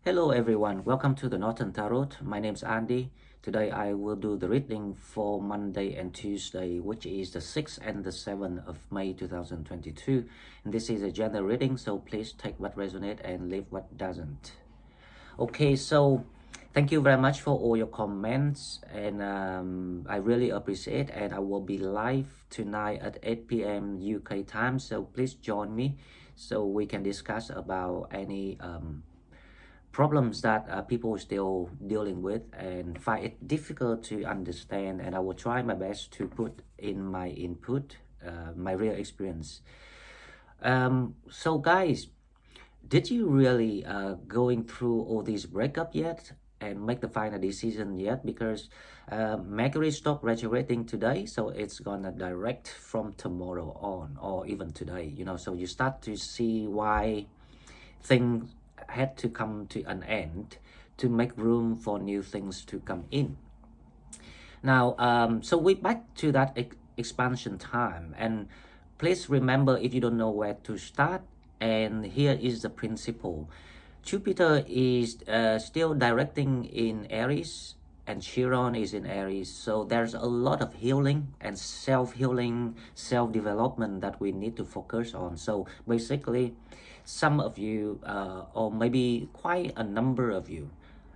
Hello everyone, welcome to the Northern Tarot. My name is Andy. Today I will do the reading for Monday and Tuesday, which is the 6th and the 7th of May 2022. And this is a general reading, so please take what resonates and leave what doesn't. Okay, so thank you very much for all your comments, and I really appreciate. And I will be live tonight at 8 p.m. UK time, so please join me so we can discuss about any problems that people are still dealing with and find it difficult to understand, and I will try my best to put in my input, my real experience. So guys, did you really going through all these breakup yet and make the final decision yet? Because Mercury stopped retrograding today, so it's gonna direct from tomorrow on, or even today, so you start to see why things had to come to an end to make room for new things to come in. Now, so we back to that expansion time, and please remember, if you don't know where to start, and here is the principle. Jupiter is still directing in Aries, and Chiron is in Aries, so there's a lot of healing and self-healing, self-development that we need to focus on. So basically, some of you, or maybe quite a number of you,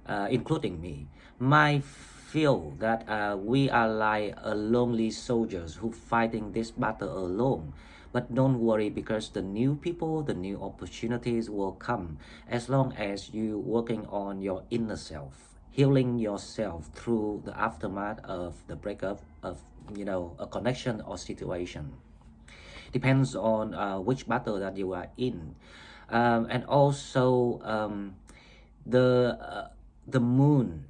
including me, might feel that we are like a lonely soldiers who fighting this battle alone. But don't worry, because the new people, the new opportunities will come as long as you working on your inner self, healing yourself through the aftermath of the breakup of a connection or situation. Depends on which battle that you are in. And also the moon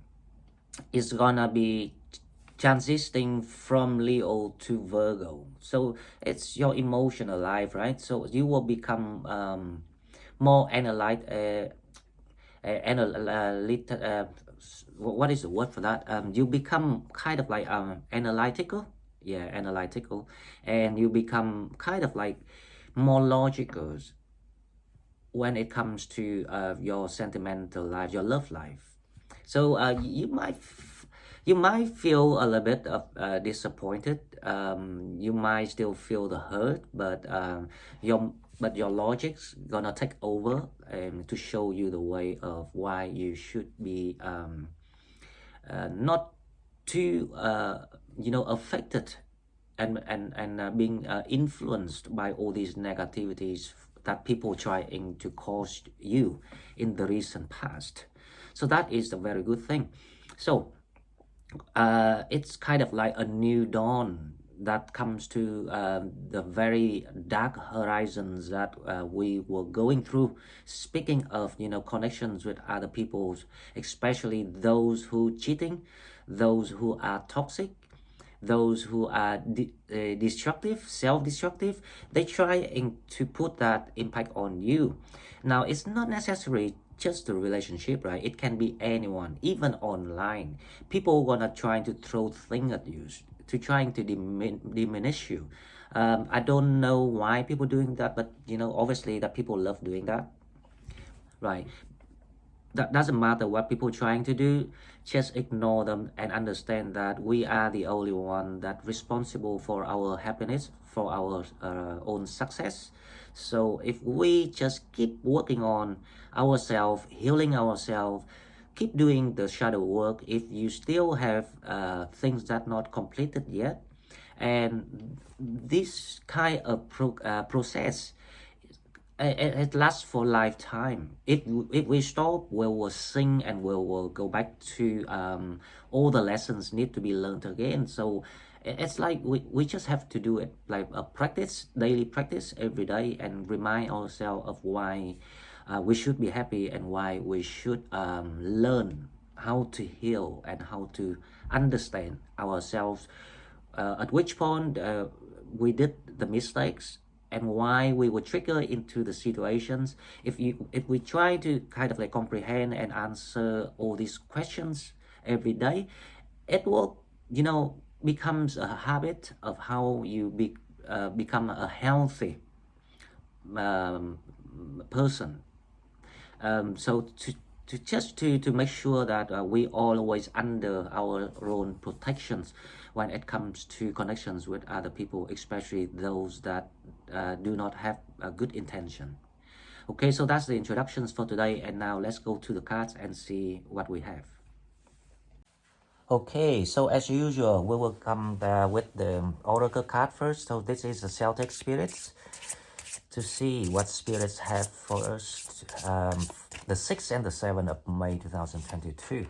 is gonna be transiting from Leo to Virgo, so it's your emotional life, right? So you will become more what is the word for that? You become kind of like analytical, yeah, analytical, and you become kind of like more logical when it comes to your sentimental life, your love life. So you might feel a little bit of disappointed. You might still feel the hurt, but your logic's gonna take over and to show you the way of why you should be not too affected and being influenced by all these negativities that people trying to cause you in the recent past. So that is a very good thing. So it's kind of like a new dawn that comes to the very dark horizons that we were going through. Speaking of connections with other people, especially those who cheating, those who are toxic, those who are destructive, self-destructive, they trying to put that impact on you. Now, it's not necessary just the relationship, right? It can be anyone, even online. People gonna trying to throw things at you, to trying to diminish you. I don't know why people doing that, but obviously that people love doing that, right? That doesn't matter what people trying to do, just ignore them and understand that we are the only one that responsible for our happiness, for our own success. So if we just keep working on ourselves, healing ourselves, keep doing the shadow work, if you still have things that not completed yet, and this kind of process, it lasts for lifetime. If we stop, we will sing and we will go back to all the lessons need to be learned again. So it's like we just have to do it like a practice, daily practice every day, and remind ourselves of why we should be happy and why we should learn how to heal and how to understand ourselves, at which point we did the mistakes and why we were triggered into the situations. If we try to kind of like comprehend and answer all these questions every day, it will becomes a habit of how you become a healthy person. So to make sure that we always under our own protections when it comes to connections with other people, especially those that do not have a good intention. Okay, so that's the introductions for today, and now let's go to the cards and see what we have. Okay, so as usual, we will come with the oracle card first. So this is the Celtic spirits, to see what spirits have for us the 6th and the 7th of May 2022.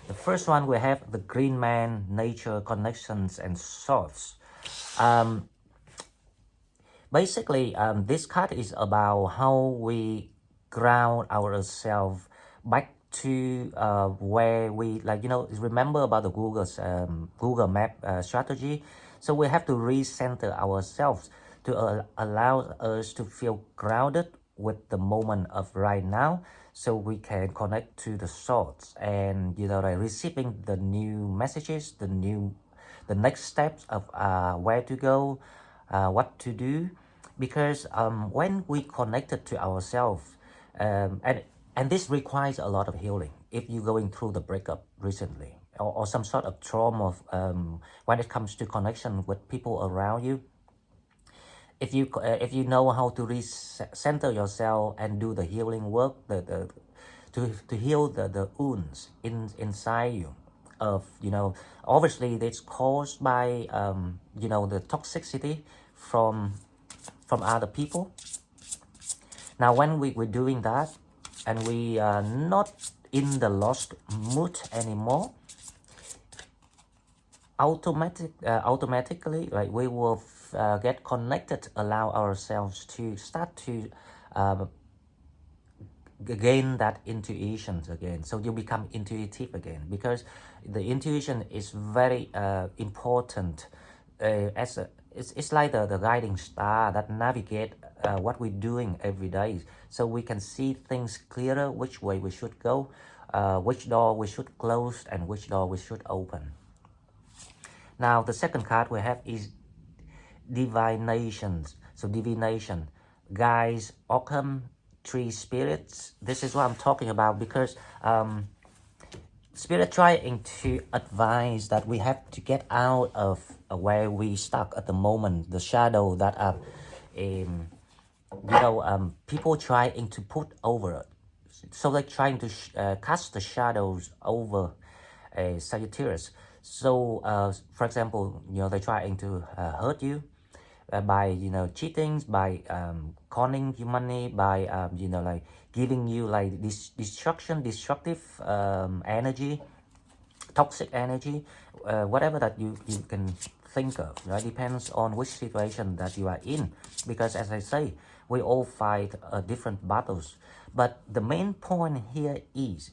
The first one, we have the Green Man, Nature, Connections, and Swords. Basically, this card is about how we ground ourselves back to where we, like, you know, remember about the Google Map strategy. So we have to recenter ourselves to allow us to feel grounded with the moment of right now, so we can connect to the source and, you know, like receiving the new messages, the next steps of where to go, what to do. Because when we connected to ourselves, and this requires a lot of healing. If you're going through the breakup recently, or some sort of trauma when it comes to connection with people around you, if you know how to recenter yourself and do the healing work, to heal the wounds inside you, of, you know, obviously it's caused by you know, the toxicity from other people. Now when we're doing that and we are not in the lost mood anymore, automatically, like, we will get connected, allow ourselves to start to gain that intuition again. So you become intuitive again, because the intuition is very important, as it's like the guiding star that navigate what we're doing every day, so we can see things clearer, which way we should go, which door we should close and which door we should open. Now the second card we have is divinations. So divination, guys, Occam, tree spirits. This is what I'm talking about, because spirit trying to advise that we have to get out of where we stuck at the moment, the shadow that you know, people trying to put over it. So they're trying to cast the shadows over Sagittarius. So for example, you know, they're trying to hurt you by, you know, cheating, by conning you money, by you know, like giving you like this destructive energy, toxic energy, whatever that you can think of, right? Depends on which situation that you are in, because as I say, we all fight different battles, but the main point here is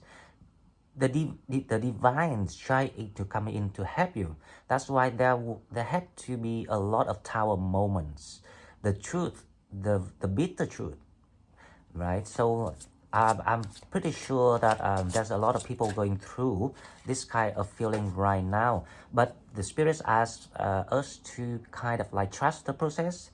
the divines trying to come in to help you. That's why there had to be a lot of tower moments, the truth, the bitter truth, right? So I'm pretty sure that there's a lot of people going through this kind of feeling right now, but the spirits ask us to kind of like trust the process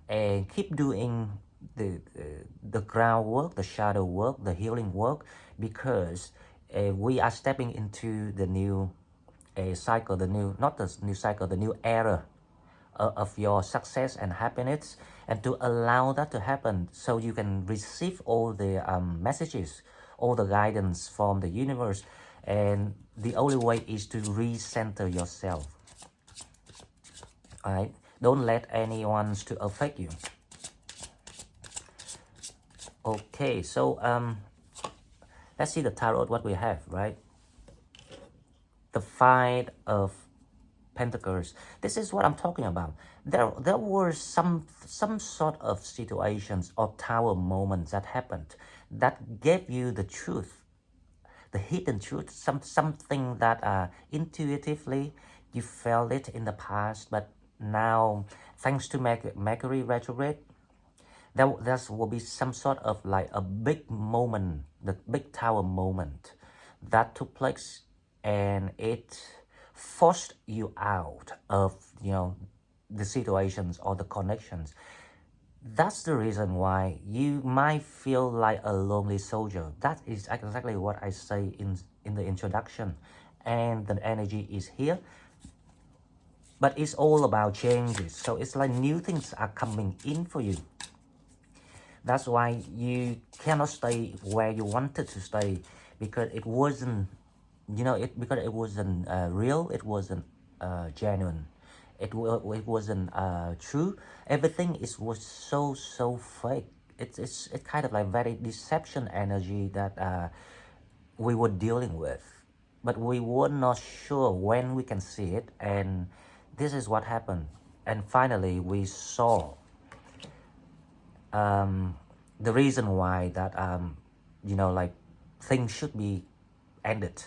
and keep doing the groundwork, the shadow work, the healing work, because we are stepping into the new cycle, the new, not the new cycle, the new era of your success and happiness, and to allow that to happen, so you can receive all the messages, all the guidance from the universe. And the only way is to recenter yourself. All right, don't let anyone to affect you. Okay, so let's see the tarot, what we have, right? The Five of Pentacles. This is what I'm talking about. There were some sort of situations or tower moments that happened that gave you the truth, the hidden truth, something that intuitively you felt it in the past, but now, thanks to Mercury retrograde, there will be some sort of like a big moment, the big tower moment that took place, and it forced you out of, you know, the situations or the connections. That's the reason why you might feel like a lonely soldier. That is exactly what I say in the introduction. And the energy is here, but it's all about changes. So it's like new things are coming in for you. That's why you cannot stay where you wanted to stay, because it wasn't, because it wasn't real, it wasn't genuine, it wasn't true. Everything was so fake. It's kind of like very deception energy that we were dealing with, but we were not sure when we can see it, and this is what happened. And finally we saw the reason why that like things should be ended.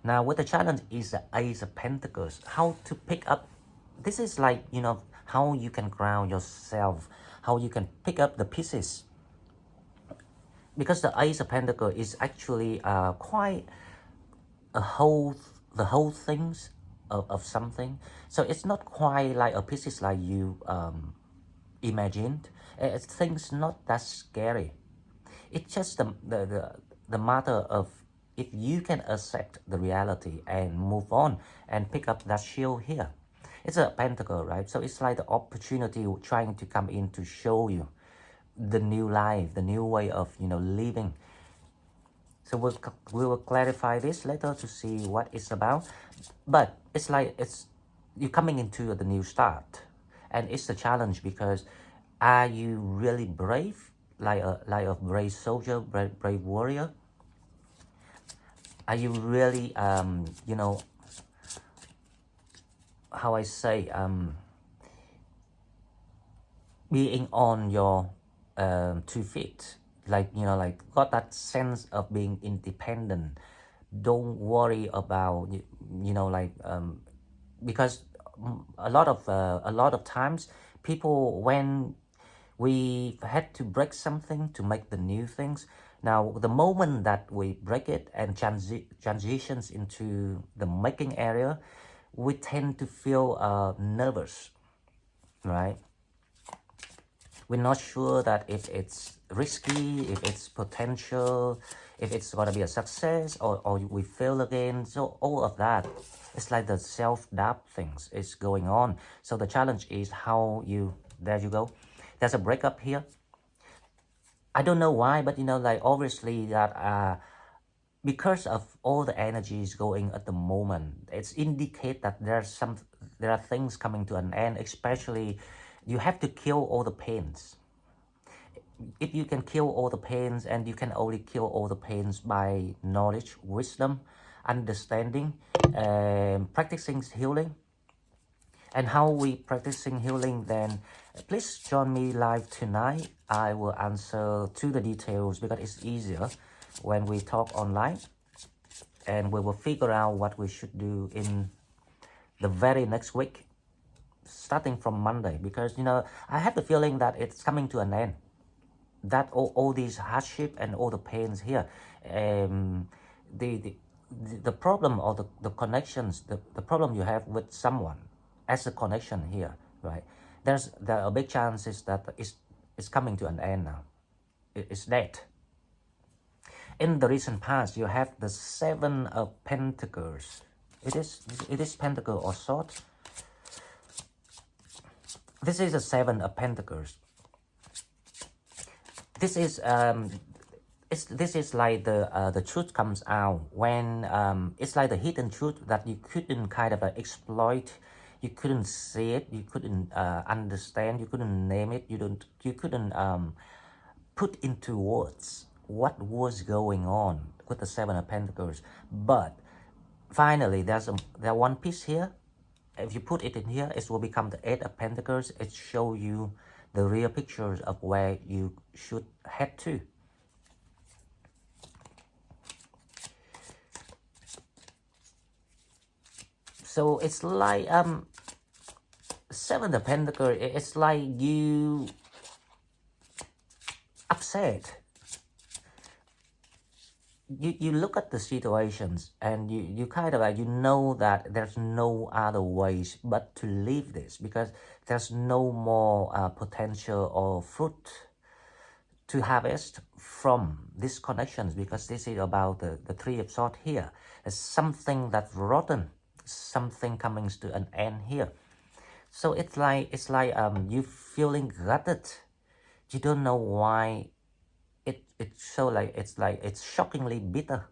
Now what the challenge is the Ace of Pentacles, how to pick up. This is like, how you can ground yourself, how you can pick up the pieces, because the Ace of Pentacles is actually quite a whole the whole things of something. So it's not quite like a pieces like you imagined. Things not that scary. It's just the matter of if you can accept the reality and move on and pick up that shield here. It's a pentacle, right? So it's like the opportunity trying to come in to show you the new life, the new way of living. So we will clarify this later to see what it's about. But it's like you're coming into the new start, and it's a challenge because are you really brave, like a brave soldier, brave warrior? Are you really how I say being on your 2 feet, like like got that sense of being independent? Don't worry about because a lot of times people, when we had to break something to make the new things, now the moment that we break it and transitions into the making area, we tend to feel nervous, right? We're not sure that if it's risky, if it's potential, if it's going to be a success, or we fail again. So all of that, it's like the self-doubt things is going on. So the challenge is how there you go. There's a breakup here. I don't know why, but like obviously that because of all the energies going at the moment, it's indicate that there are things coming to an end. Especially, you have to kill all the pains. If you can kill all the pains, and you can only kill all the pains by knowledge, wisdom, understanding, practicing healing. And how we practicing healing then? Please join me live tonight. I will answer to the details because it's easier when we talk online, and we will figure out what we should do in the very next week, starting from Monday, because I have the feeling that it's coming to an end, that all these hardship and all the pains here, the problem, or the connections, the problem you have with someone as a connection here, right? There are big chances that it's coming to an end now. It's dead. In the recent past, you have the Seven of Pentacles. It is Pentacle or Sword. This is a Seven of Pentacles. This is this is like the truth comes out when it's like the hidden truth that you couldn't kind of exploit, you couldn't see it, you couldn't understand, you couldn't name it, you couldn't put into words what was going on with the Seven of Pentacles. But finally, there's one piece here. If you put it in here, it will become the Eight of Pentacles. It shows you the real pictures of where you should head to. So it's like Seven of Pentacles. It's like you upset. you look at the situations and you kind of like, you know that there's no other ways but to leave this, because there's no more potential or fruit to harvest from these connections, because this is about the Three of Swords here. It's something that's rotten, something coming to an end here. So it's like you feeling gutted. You don't know why. It's so like it's shockingly bitter,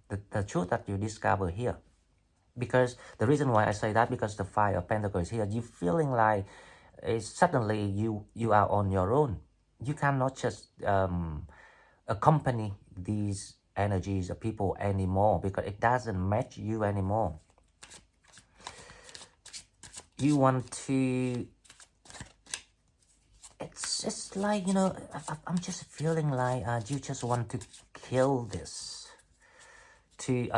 the truth that you discover here. Because the reason why I say that, because the Five of Pentacles here, you feeling like suddenly you are on your own. You cannot just accompany these energies of people anymore, because it doesn't match you anymore. You want to, it's just like, you know, I'm just feeling like you just want to kill this, to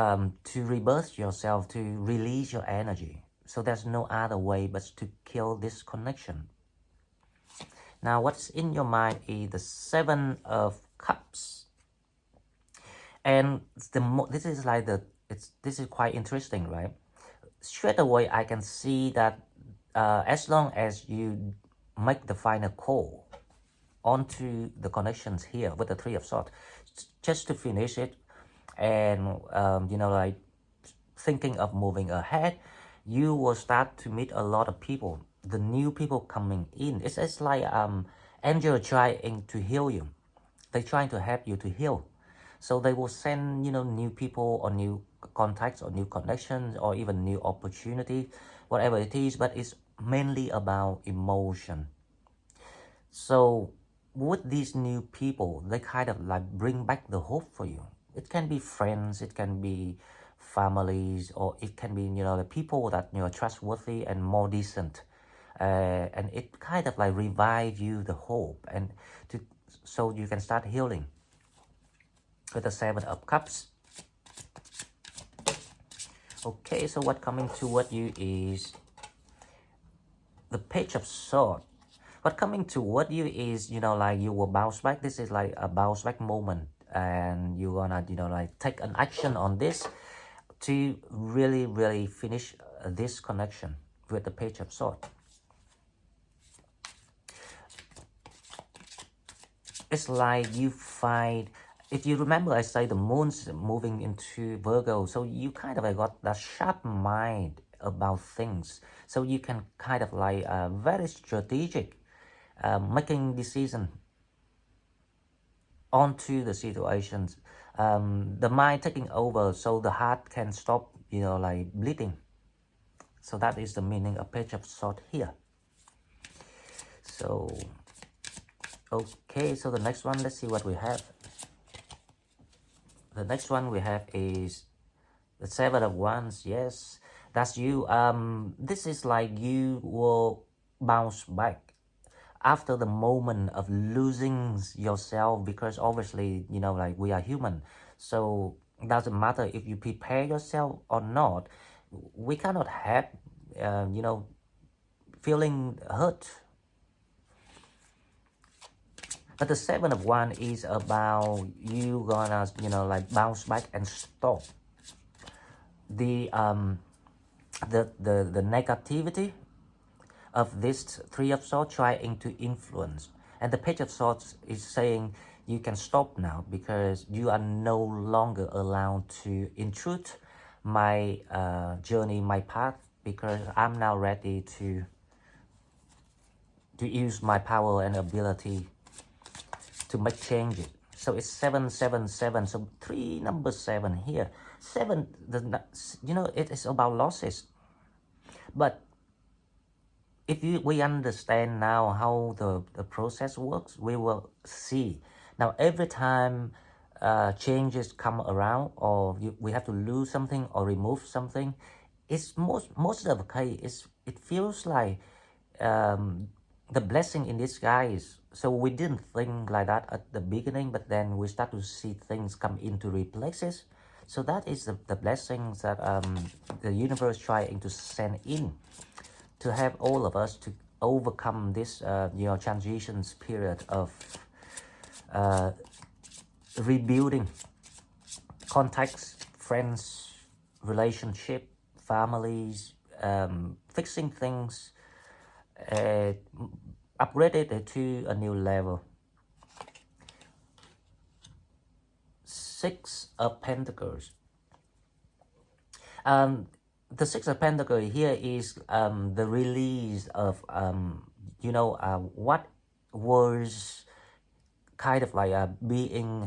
rebirth yourself, to release your energy. So there's no other way but to kill this connection. Now what's in your mind is the Seven of Cups. And this is like this is quite interesting, right? Straight away I can see that as long as you make the final call onto the connections here with the Three of Swords, just to finish it, and you know, like thinking of moving ahead, you will start to meet a lot of people, the new people coming in. It's like angel trying to heal you. They're trying to help you to heal. So they will send, you know, new people or new contacts or new connections or even new opportunities, whatever it is, but it's mainly about emotion. So with these new people, they kind of like bring back the hope for you. It can be friends, it can be families, or it can be, you know, the people that you are trustworthy and more decent. And it kind of like revive you the hope, and so you can start healing. With the Seven of Cups. Okay, so what coming toward you is the Page of Swords. What coming toward you is, you know, like you will bounce back. This is like a bounce back moment, and you're gonna, you know, like take an action on this to really finish this connection with the Page of Swords. It's like you find, if you remember, I say the moon's moving into Virgo, so you kind of like got that sharp mind about things, so you can kind of like very strategic, making decision onto the situations, the mind taking over, so the heart can stop, you know, like bleeding. So that is the meaning of Page of Swords here. So okay, so the next one, let's see what we have. The next one we have is the Seven of Wands. Yes, that's you. This is like you will bounce back after the moment of losing yourself, because obviously, you know, like we are human, so it doesn't matter if you prepare yourself or not. We cannot have, you know, feeling hurt. But the Seven of Wands is about you gonna, you know, like bounce back and stop the negativity of this Three of Swords trying to influence. And the Page of Swords is saying you can stop now, because you are no longer allowed to intrude my journey, my path, because I'm now ready to use my power and ability to make changes. So it's 777, so number 7 here. 7, you know, it is about losses. But if we understand now how the process works, we will see. Now every time changes come around, or we have to lose something or remove something, it's most of the case, it feels like the blessing in disguise. So we didn't think like that at the beginning, but then we start to see things come into replaces. So that is the blessings that the universe trying to send in to help all of us to overcome this you know, transitions period of rebuilding contacts, friends, relationship, families, fixing things, upgraded it to a new level. Six of Pentacles. The Six of Pentacles here is the release of what was kind of like being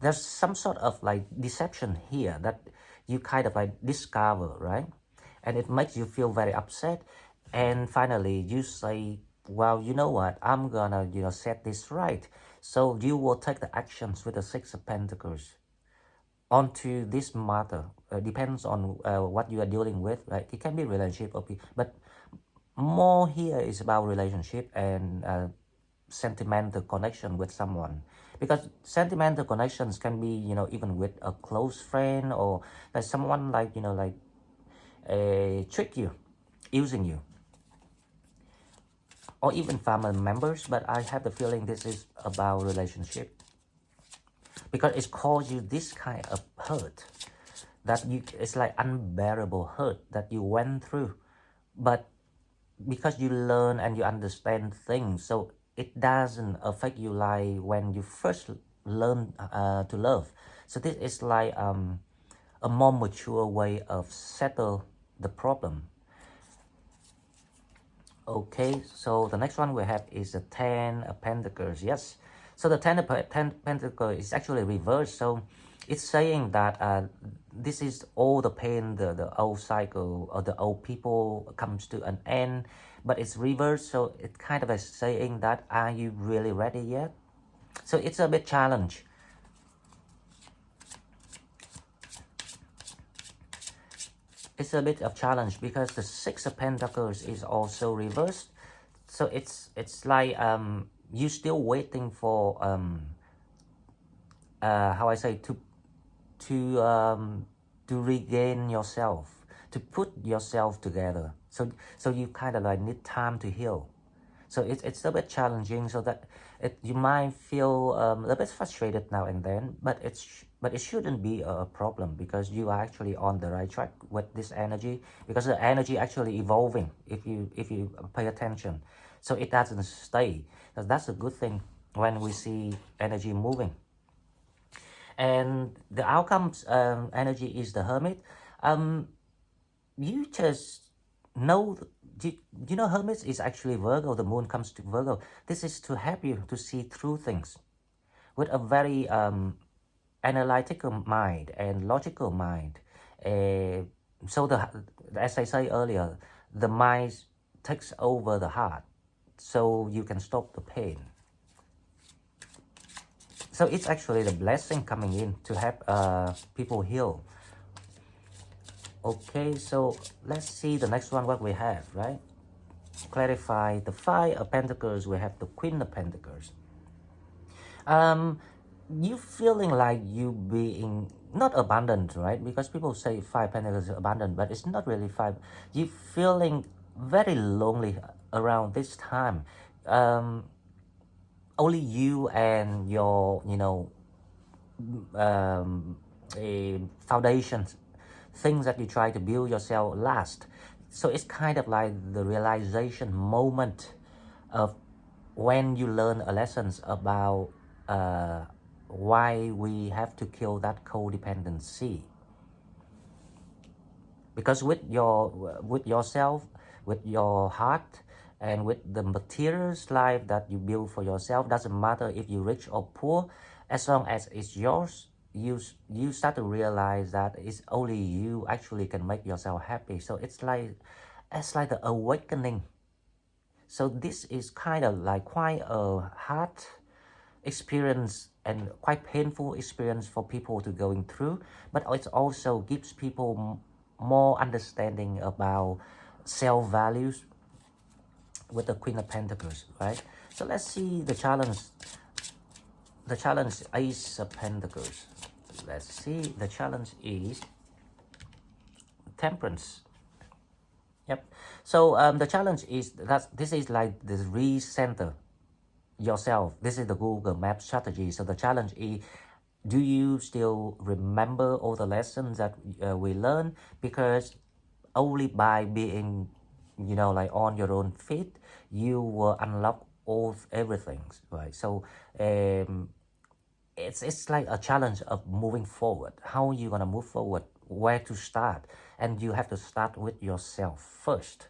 there's some sort of like deception here that you kind of like discover, right? And it makes you feel very upset, and finally you say, well, you know what, I'm gonna set this right. So you will take the actions with the Six of Pentacles onto this matter. Depends on what you are dealing with, right? It can be relationship or but more here is about relationship and sentimental connection with someone, because sentimental connections can be even with a close friend, or like someone like trick you, using you, or even family members. But I have the feeling this is about relationship, because it's caused you this kind of hurt that it's like unbearable hurt that you went through, but because you learn and you understand things, so it doesn't affect you like when you first learn to love. So this is like a more mature way of settle the problem. Okay, so the next one we have is the Ten of Pentacles. Yes, so the Ten of Pentacles is actually reversed. So it's saying that this is all the pain, the old cycle or the old people comes to an end, but it's reversed. So it kind of is saying that, are you really ready yet? So it's a bit challenge. It's a bit of challenge because the Six of Pentacles is also reversed. So it's like you still waiting for how I say, to regain yourself, to put yourself together. So you kind of like need time to heal. So it's a bit challenging, so that you might feel a little bit frustrated now and then, but it shouldn't be a problem, because you are actually on the right track with this energy, because the energy actually evolving if you pay attention. So it doesn't stay. So that's a good thing when we see energy moving. And the outcomes energy is the Hermit. You just know, you know, Hermit is actually Virgo. The moon comes to Virgo. This is to help you to see through things with a very analytical mind and logical mind. So as I say earlier, the mind takes over the heart, so you can stop the pain. So it's actually the blessing coming in to help people heal. Okay, so let's see the next one, what we have, right? Clarify the Five of Pentacles. We have the Queen of Pentacles. You feeling like you being not abandoned, right? Because people say Five Pentacles is abandoned, but it's not really five. You feeling very lonely around this time. Only you and your foundations, things that you try to build yourself last. So it's kind of like the realization moment of when you learn a lessons about why we have to kill that codependency. Because with yourself, with your heart, and with the materials life that you build for yourself, doesn't matter if you're rich or poor, as long as it's yours, you start to realize that it's only you actually can make yourself happy. So it's like the awakening. So this is kind of like quite a hard experience and quite painful experience for people to going through, but it also gives people more understanding about self-values with the Queen of Pentacles, right? So let's see the challenge. The challenge, Ace of Pentacles. Let's see, the challenge is Temperance. Yep. So the challenge is that this is like the recenter yourself. This is the Google Map strategy. So the challenge is Do you still remember all the lessons that we learned? Because only by being, like on your own feet, you will unlock everything, right? So um, it's like a challenge of moving forward. How you gonna move forward? Where to start? And you have to start with yourself first,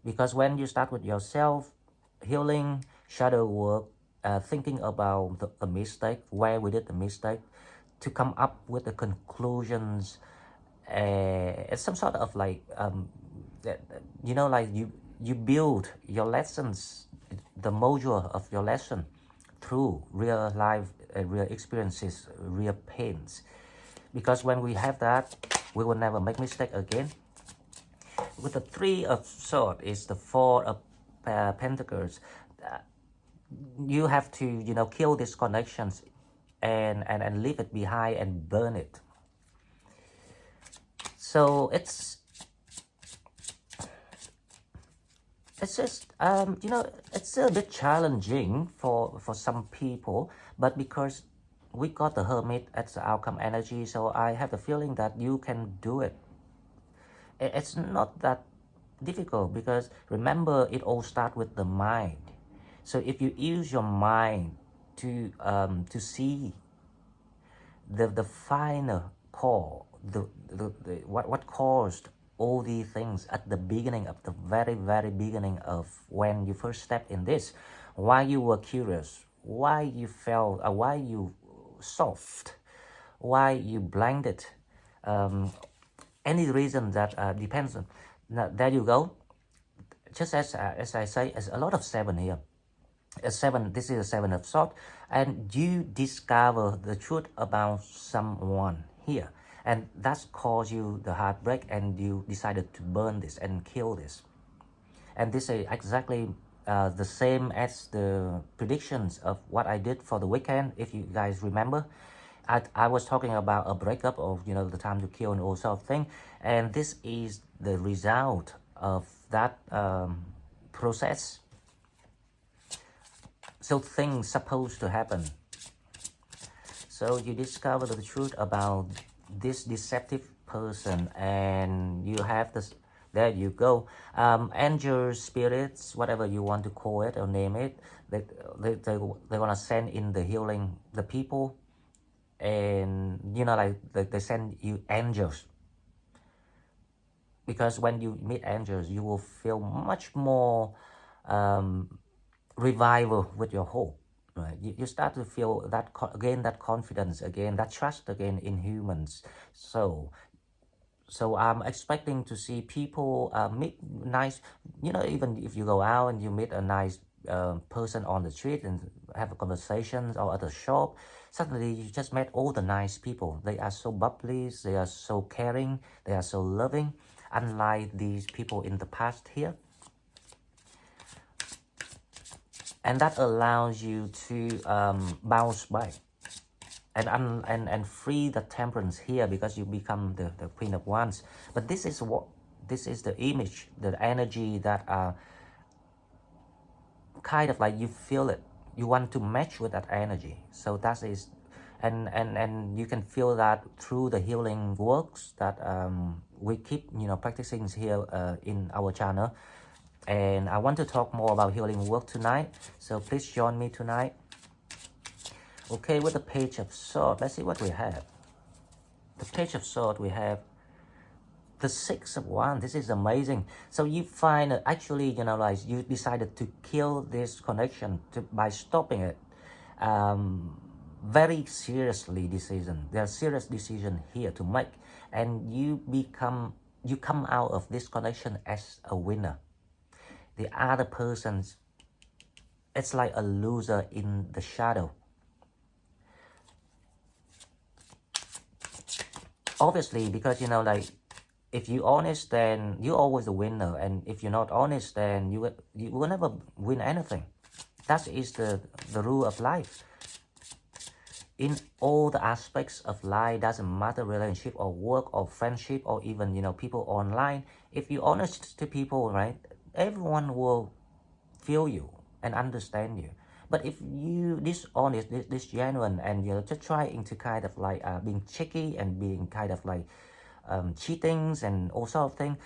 because when you start with yourself, healing, shadow work, thinking about the mistake, where we did the mistake, to come up with the conclusions. It's some sort of like like you build your lessons, the module of your lesson through real life, real experiences, real pains. Because when we have that, we will never make mistake again. With the Three of Swords is the Four of Pentacles. Uh, you have to, kill these connections and leave it behind and burn it. So it's just it's a bit challenging for some people, but because we got the Hermit as the outcome energy, so I have the feeling that you can do it. It's not that difficult, because remember, it all starts with the mind. So if you use your mind to see the final core, what caused all these things at the beginning, of the very beginning of when you first stepped in this, why you were curious, why you felt, why you soft, why you blinded, any reason that depends on. Now, there you go. Just as I say, as a lot of seven here. A seven, this is a Seven of Swords, and you discover the truth about someone here, and that's caused you the heartbreak, and you decided to burn this and kill this. And this is exactly the same as the predictions of what I did for the weekend. If you guys remember, I was talking about a breakup of, the time to kill and all sort of thing, and this is the result of that process. So things supposed to happen. So you discover the truth about this deceptive person, and you have this. There you go. Angels, spirits, whatever you want to call it or name it, they're gonna send in the healing, the people, and like they send you angels. Because when you meet angels, you will feel much more revival with your hope. Right? You start to feel that again, that confidence again, that trust again in humans. So I'm expecting to see people meet nice, even if you go out and you meet a nice person on the street and have a conversation, or at a shop, suddenly you just met all the nice people. They are so bubbly, they are so caring, they are so loving, unlike these people in the past here. And that allows you to bounce back and free the temperance here, because you become the Queen of Wands. But this is the image, the energy that kind of like you feel it. You want to match with that energy. So that is, and you can feel that through the healing works that we keep practicing here in our channel. And I want to talk more about healing work tonight, so please join me tonight. Okay, with the Page of Swords, let's see what we have. The Page of Swords, we have the Six of Wands. This is amazing. So you find actually, like you decided to kill this connection by stopping it. Very seriously decision. There are serious decision here to make, and you come out of this connection as a winner. The other person's, it's like a loser in the shadow. Obviously, because like if you're honest, then you're always a winner, and if you're not honest, then you will never win anything. That is the rule of life. In all the aspects of life, doesn't matter relationship or work or friendship or even people online. If you're honest to people, right, everyone will feel you and understand you. But if you dishonest, this genuine, and you're just trying to kind of like being cheeky and being kind of like cheatings and all sort of things,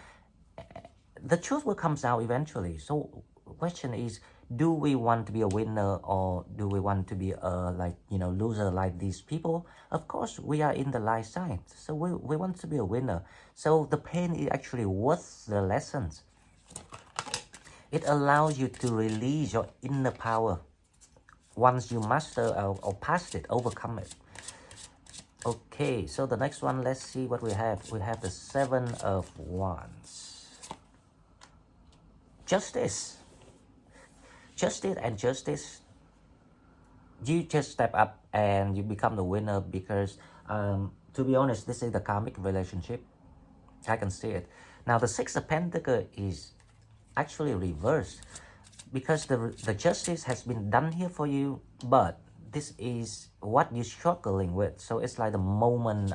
the truth will come out eventually. So question is, do we want to be a winner, or do we want to be a loser like these people? Of course, we are in the light side, so we want to be a winner. So the pain is actually worth the lessons. It allows you to release your inner power once you master or pass it, overcome it. Okay, so the next one, let's see what we have. We have the Seven of Wands. Justice. Justice. You just step up and you become the winner because, to be honest, this is the karmic relationship. I can see it. Now, the Six of Pentacles is actually reversed because the justice has been done here for you, but this is what you're struggling with. So it's like the moment,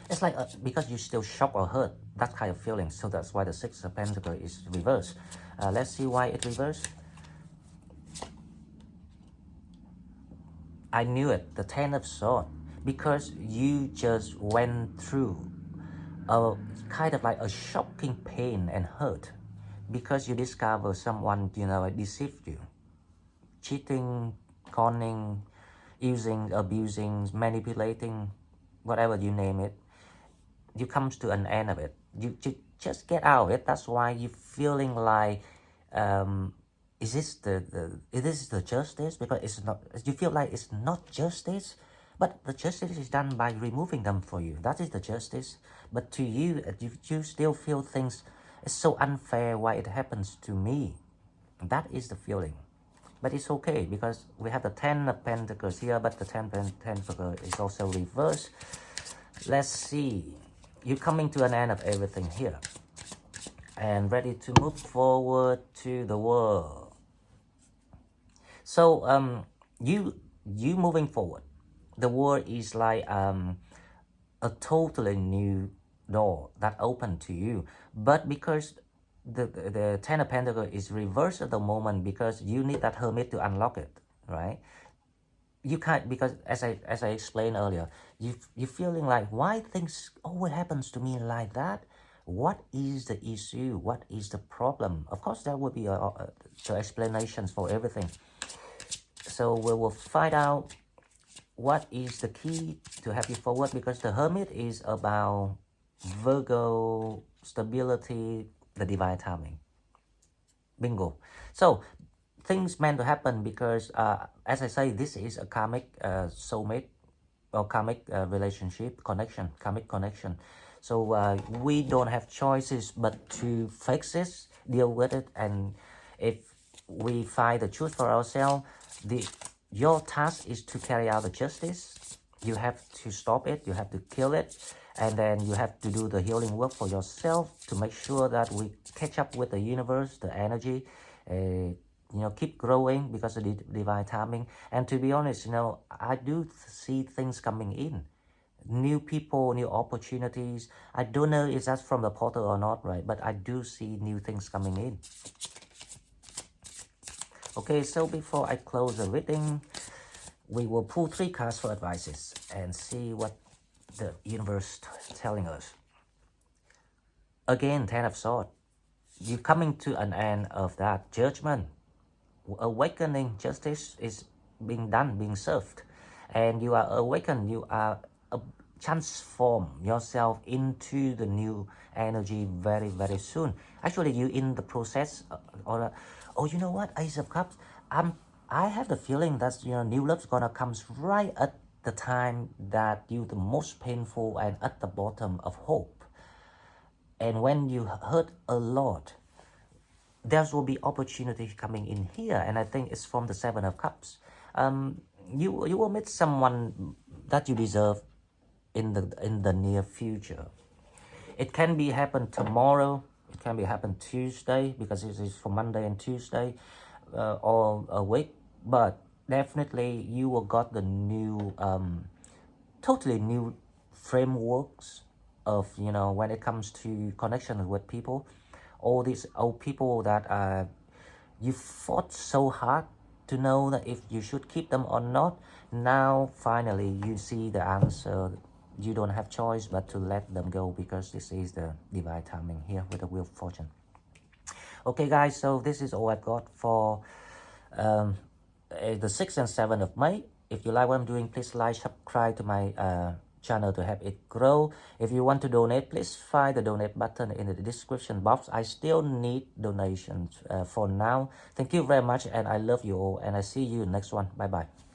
it's like because you're still shocked or hurt, that kind of feeling. So that's why the Six of Pentacles is reversed. Let's see why it reversed. I knew it, the Ten of Swords, because you just went through a kind of like a shocking pain and hurt, because you discover someone, deceived you, cheating, conning, using, abusing, manipulating, whatever you name it. You come to an end of it. You just get out of it. That's why you're feeling like, is this the justice? Because it's not. You feel like it's not justice, but the justice is done by removing them for you. That is the justice. But to you, you still feel things. It's so unfair. Why it happens to me? That is the feeling. But it's okay because we have the Ten of Pentacles here, but the Ten of Pentacles is also reversed. Let's see. You're coming to an end of everything here and ready to move forward to the world. So you moving forward. The world is like a totally new door that opened to you. But because the Ten of Pentacles is reversed at the moment, because you need that Hermit to unlock it, right? You can't, because as I explained earlier, you're feeling like, why things always happens to me like that? What is the issue? What is the problem? Of course, there will be the explanations for everything. So we will find out what is the key to have you forward, because the Hermit is about Virgo, stability, the divine timing. Bingo. So things meant to happen because, as I say, this is a karmic soulmate or karmic relationship connection, karmic connection. So we don't have choices but to fix this, deal with it, and if we find the truth for ourselves, your task is to carry out the justice. You have to stop it, you have to kill it, and then you have to do the healing work for yourself to make sure that we catch up with the universe, the energy, keep growing because of the divine timing. And to be honest, I do see things coming in. New people, new opportunities. I don't know if that's from the portal or not, right? But I do see new things coming in. Okay, so before I close the reading, we will pull 3 cards for advices and see what the universe telling us. Again, Ten of Swords. You're coming to an end of that judgment. Awakening, justice is being done, being served. And you are awakened, you are transform yourself into the new energy very, very soon. Actually, you in the process, you know what, Ace of Cups, I have the feeling that new love's gonna comes right at the time that you the most painful and at the bottom of hope. And when you hurt a lot, there will be opportunity coming in here, and I think it's from the Seven of Cups. You will meet someone that you deserve in the near future. It can be happen tomorrow. It can be happen Tuesday, because it is for Monday and Tuesday, or a week. But definitely you will got the new, totally new frameworks of when it comes to connection with people. All these old people that you fought so hard to know that if you should keep them or not. Now finally you see the answer. You don't have choice but to let them go, because this is the divine timing here with the wheel of fortune. Okay guys, so this is all I've got for the 6th and 7th of May. If you like what I'm doing, please like, subscribe to my channel to help it grow. If you want to donate, please find the donate button in the description box. I still need donations for now. Thank you very much, and I love you all, and I see you next one. Bye bye.